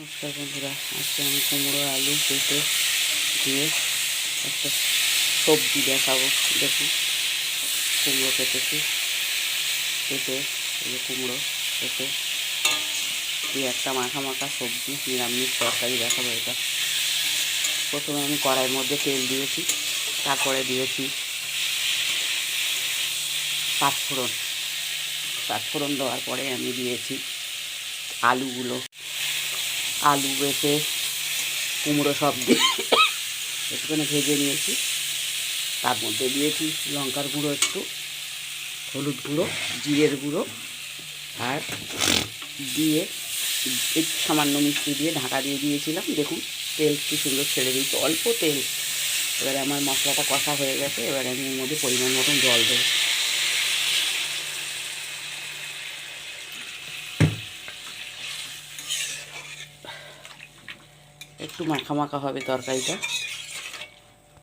নমস্কার বন্ধুরা, আজকে আমি কুমড়ো আলু কেটে দিয়ে একটা সবজি দেখাবো। দেখুন, কুমড়ো কেটেছি, কেটে এই কুমড়ো কেটে দিয়ে একটা মাখা মাখা সবজি নিরামিষ তরকারি দেখাবো। এটা প্রথমে আমি কড়াইয়ের মধ্যে তেল দিয়েছি, তারপরে দিয়েছি পাঁচফোড়ন দেওয়ার পরে আমি দিয়েছি আলু বেটে কুমড়ো সব দিয়ে একটুখানি ভেজে নিয়েছি। তার মধ্যে দিয়েছি লঙ্কার গুঁড়ো, একটু হলুদ গুঁড়ো, জিরের গুঁড়ো, আর দিয়ে একটু সামান্য মিষ্টি দিয়ে ঢাকা দিয়ে দিয়েছিলাম। দেখুন, তেল কি সুন্দর ছেড়ে দিয়েছি, অল্প তেল। এবারে আমার মশলাটা কষা হয়ে গেছে, এবারে আমি এর মধ্যে পরিমাণ মতন জল দেবো। একটু মাখা মাখা হবে তরকারিটা।